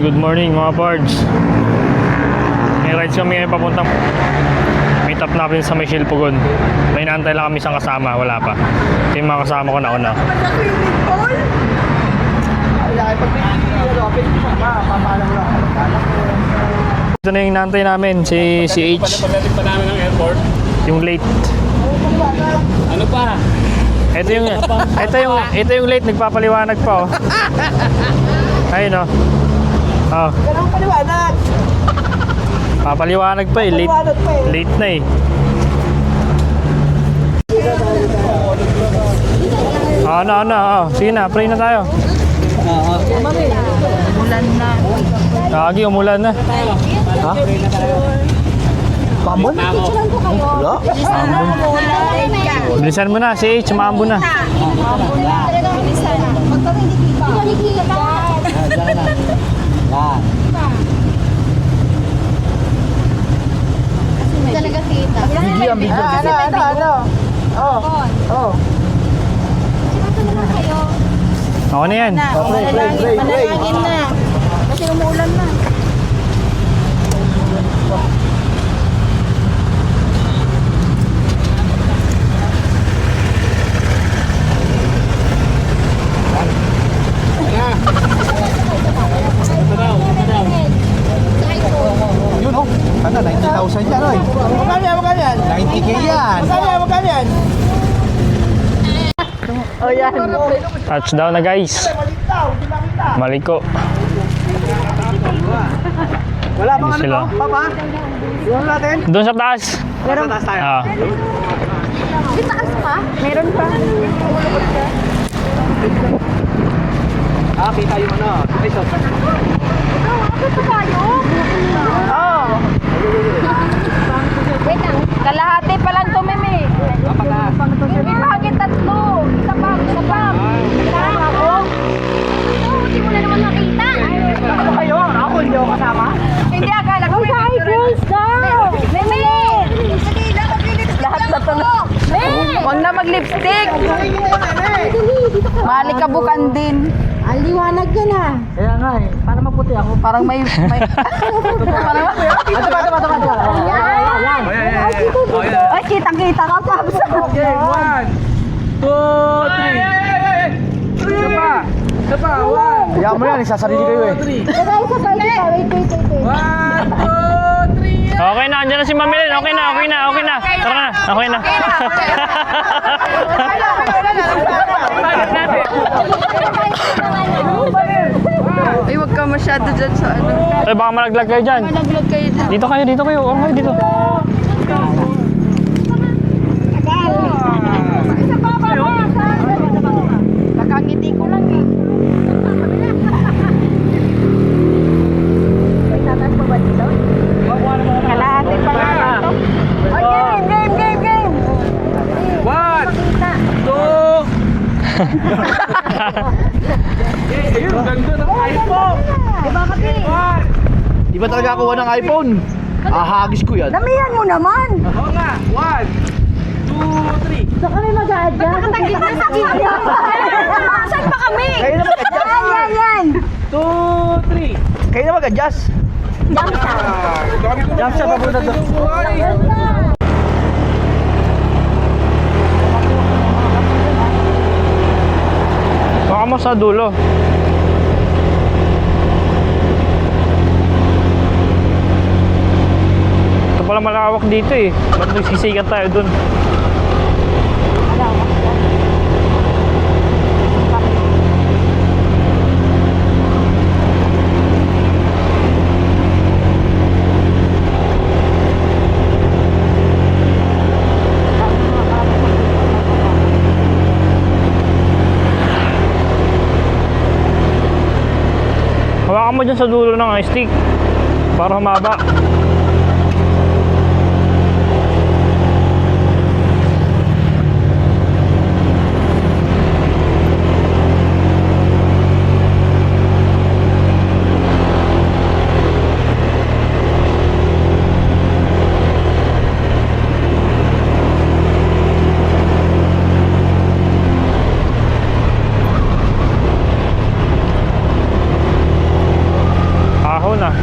Good morning mga pards. May rides kami ngayon papuntang meet up namin sa Michelle Pugon. May naantay lang kami isang kasama, wala pa. Ito yung mga kasama ko nauna. Ito na yung naantay namin, si H. Pagdating pa namin ng airport. Yung late. Ano pa? Ito yung late, nagpapaliwanag pa oh. Ayun oh. Oh. Ganun paliwanag. Papaliwanag pa eh, late na eh. Oh. Sige na, pray na tayo. Umulan na. Lagi, umulan na. Ha? Pamon? Picturean ko kayo. Bilisan mo na, si H, maambo na. Maambo na. Bilisan. Magpapag hindi kita. Talaga kita. Ano? Oh. Sino naman kayo? Ako na yan. Manalangin na. Kasi umuulan na. Yun oh, ano, 90,000 yan oy. Magkano yan? 90k yan. Magkano yan? Oh yan. Touchdown na guys. Maliko. Wala bang Sila. ano to, Papa? Yun natin. Doon sa taas. Sa taas tayo. Ah. May taas pa? Meron pa. Kita yung ano. Ito. Bakit pa tayo? Oo. Wait lang. Kalahati pa lang to, Mimi. Mimi, bakit tatlo? Isa pa. Ako? Hindi mo na naman nakita. Ano kayo? Ako hindi ako kasama. Hindi, akala ko may girls daw. Mimi! Lahat na to na. Huwag na mag-lipstick. Malikabukan din. Ang liwanag ka na. Kaya nga eh, para maputi ako. Parang may... Parang... Ay, kitang-kita ka pa. Okay, 1, 2, 3. Isa pa, 1. Kaya mo yan, isasarili kayo eh. Wait. 1, 2, 3. Okay na, andyan na si Mamilin. Okay na. Tara na, okay na. Ay, wag ka masyado dyan sa ano. Ay, baka malaglag kayo dyan. Malaglag kayo dyan. Dito kayo. Okay, dito. Nakangiti ko lang eh. May tatas pa ba dito? Kalahati pa nga ito. Ay, game! 1, 2. Ayun, ganda ng iPhone. Diba kasi? Di ba talaga kuha ng iPhone? Ahagis ko yan. Damihan mo naman! Oo nga, 1, 2, 3. Saan kami mag-a-adjust? Nakataglit na sa akin! Saan pa kami? Kayo na mag-adjust. Yan! 2, 3. Kayo na mag-adjust. Jump shot papunta doon. Baka mo sa dulo. Ito pala malawak dito eh. Ba't nagsisikat tayo dun? Hawakan mo dyan sa dulo ng stick para humaba. panahon ah.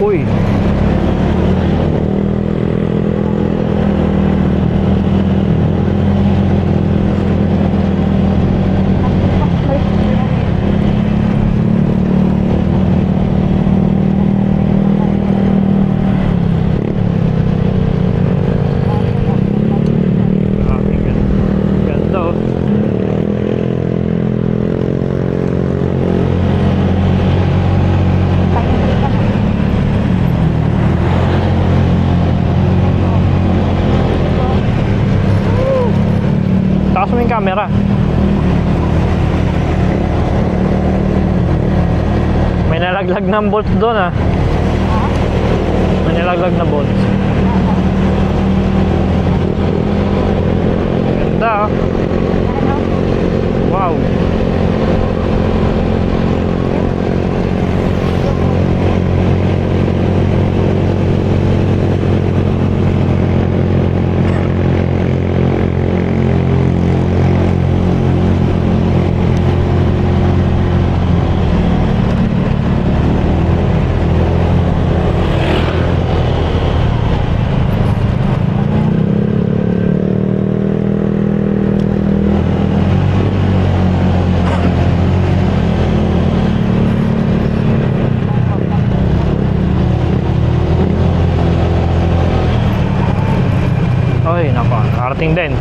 Uy. Ganda oh. Takas mo yung camera. May nalaglag ng bolt doon ah. May nalaglag na bolt. Ganda ah. Wow. Ay, nako, nakarating din.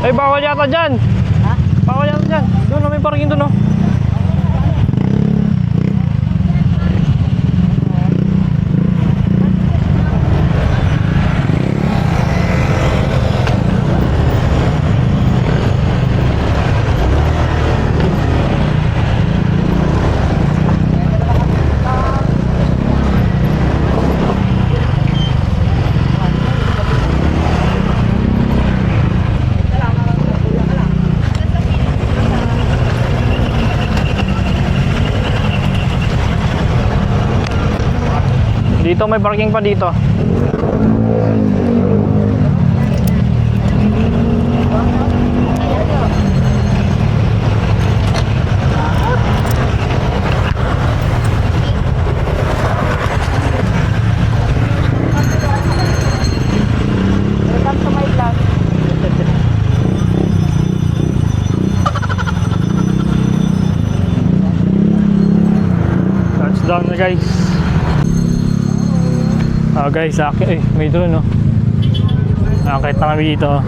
Ay, bawal yata dyan. Ha? Bawal yata dyan. Doon, may parking doon, oh. Dito may parking pa dito. Welcome to my vlog. Touchdown na guys. Guys, may drone no. Nakakita na kami dito.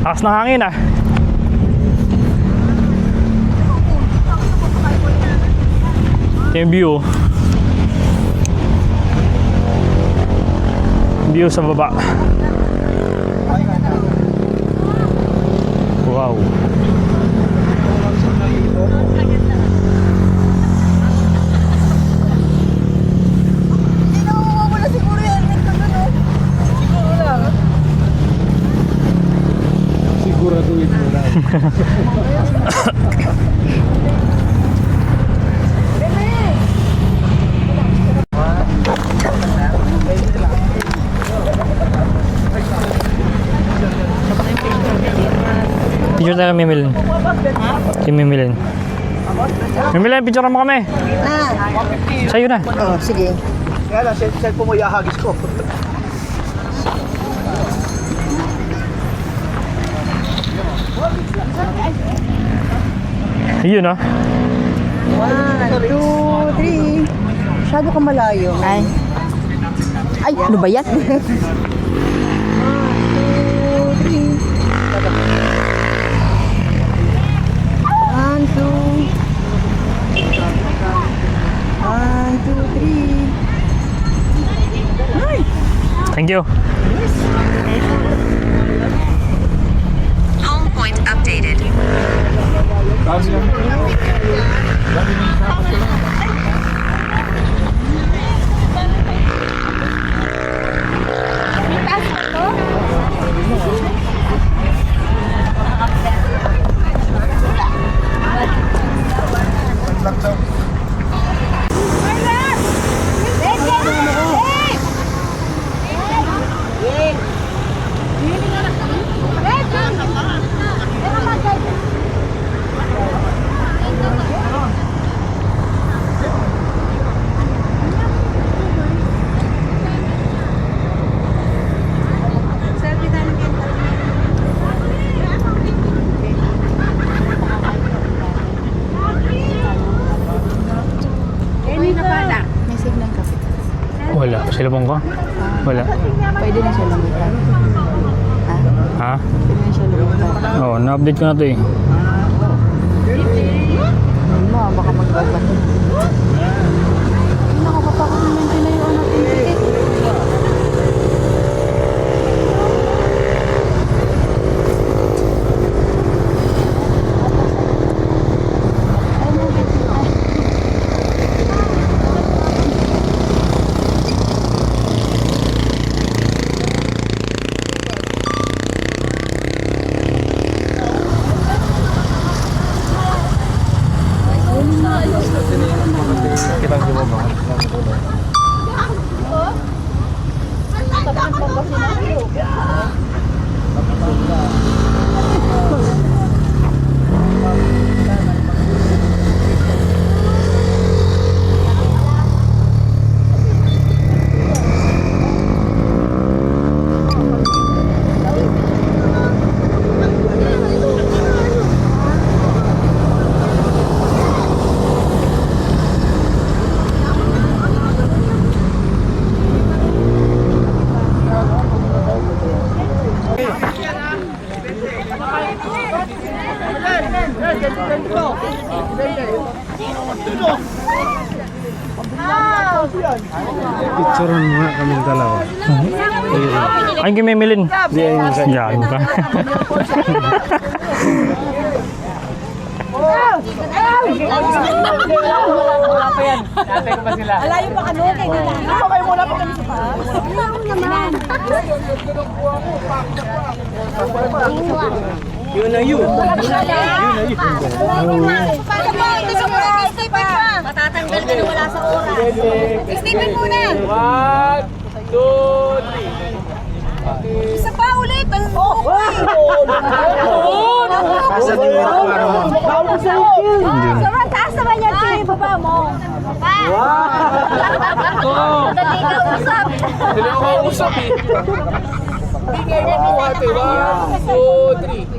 Takas ng hangin ah. Ito yung view. View sa baba. Wow. Siguraduhin mo na. Picture tayo kay Mimilin. Si Mimilin. Mimilin, picture mo kami. Sa'yo na. Oh, sige. Kaya lang, cellphone mo ihahagis ko. Yun ah. 1, 2, 3. Masyado ka malayo. Ay. Ay, ano ba yan? 1, 2, 3. 1, 2, 3. Thank you. Home point updated. Wala. Silabong ko? Wala. Pwede na siya lumitan. Ha? Pwede na siya lumitan. Oo, na-update ko na to eh. Ano, baka magbabato. Nakakatakot naman din na yung anak yung ticket. Picturean mo nga kami dalawa. Ay, kay Mimilin. Yan ka. Alayo pa kami. Kayo muna po kami sa paa. Alayo naman. Yun na yun. Matatanggal ka na wala sa oras. Stephen muna. 1, 2, 3. Isa pa ulit. Sobrang taas naman yan. Kaya baba mo. Dali ka usap. Sino ko usap eh? 1, 2, 3.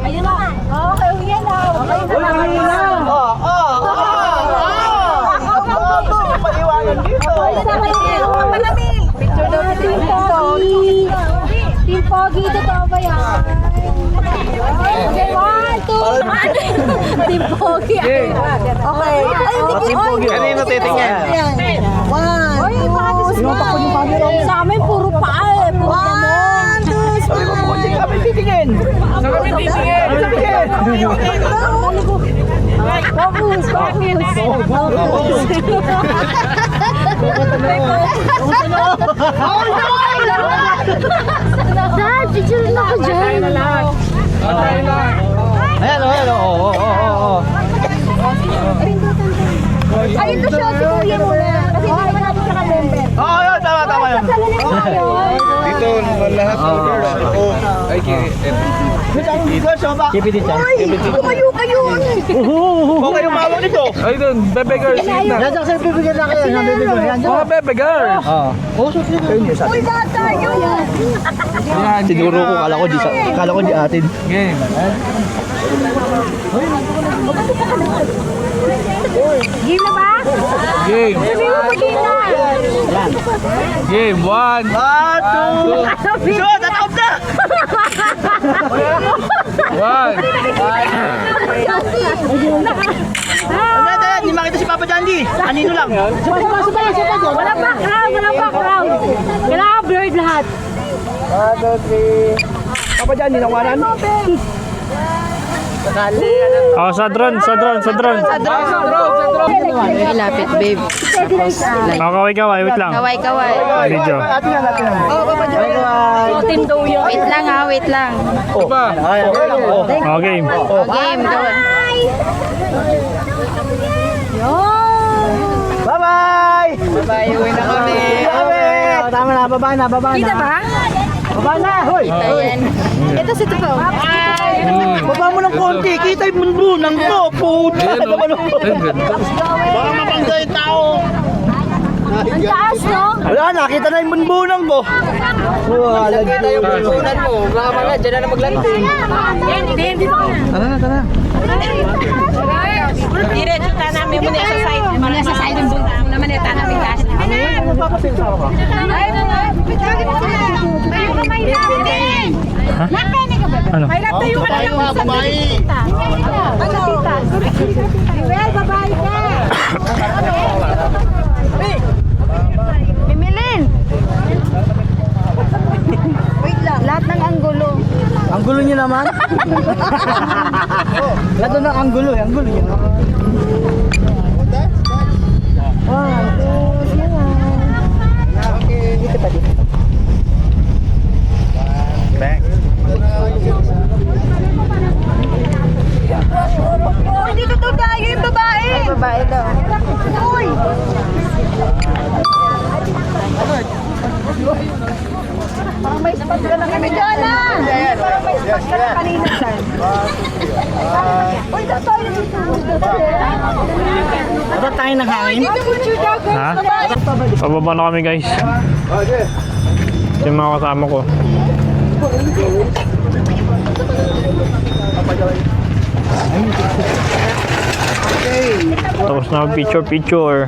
Ayun na. Okay, yan na. Paliwanag dito. Picture daw si Team Pogi. Team Pogi, totoo ba yan? Okay, 1, 2. Team Pogi. Okay. Team Pogi. Kanino titingin? 1, Oy, sa amin puro paa eh. Puro gamon. 2, Sabi ko, kung hindi kami titingin. Focus, focus. Dad, picture na ko dyan. Ayan, oo. Ayun to siya, si Kuya muna. Kasi hindi naman natin siya ka-member. Oo, yun, tama yun. Kasala na tayo. Dito naman lahat. Tumayo kayo. Okay, yung mawak nito. Ay, doon. Bebe girl. Sige na. Yan, sa bibigyan na kayo. Yan, bibigyan. Yan, Mga bebe girl. Uy, lahat tayo. Yan. Siguro ko, kala ko di atin. Game. Game na ba? Game. Sabi mo po game na. Game. 1. 2. So, tatawag na! 1. Hindi makita si Papa Jandy. Kanino lang? Wala background, wala background. Kailangan blurred lahat. 1, 2, 3. Papa Jandy, nawanan? Oh, sa drone. Sa drone. Ilapit, babe. Oh, kaway. Wait lang. Kaway. Video. Atin na. Oh, Papa Joy. Tindo yun. Wait lang ha, wait lang. Diba? Ay, okay lang. Oh, game. Oh, game, gawin. Bye-bye! Bye, uwi na kami. Tama na, baba na. Kita ba? Baba na, hoy! Ayan. Ito si Tupaw. Baba mo ng konti, kita yung mundo ng to. Puta Ayan, naman oh. Ang ganda. Baka mapangga yung tao. Ang taas, no? Wala, nakita na yung bunbunang ko. Wala dito yung bunbunan mo. Mga mga, dyan na maglanding. Hindi. Tara. Diretso ta namin muna sa side. Muna sa side yung bunta. Muna maneta namin gas. Ano papasinsaw ka? Ay, yung kamay natin. Nakpene ka ba? Ano? May tayo ka na lang sa tita. Ano tita? Well, babae ka. Mimilin. Wait lang. Lahat ng anggulo. Ang gulo niyo naman. Lato ng ang gulo niyo. Oh, dito daw tayo yung babae. Ay, babae daw. Uy. Parang may spot ka na kami dyan ah. Parang may spot ka na kanina dyan. Uy, daw tayo dito. Ano tayo ng hangin? Dito po siya dagat. Ha? Babae. Pababa na kami, guys. Ito yung mga kasama ko. Tapos na picture.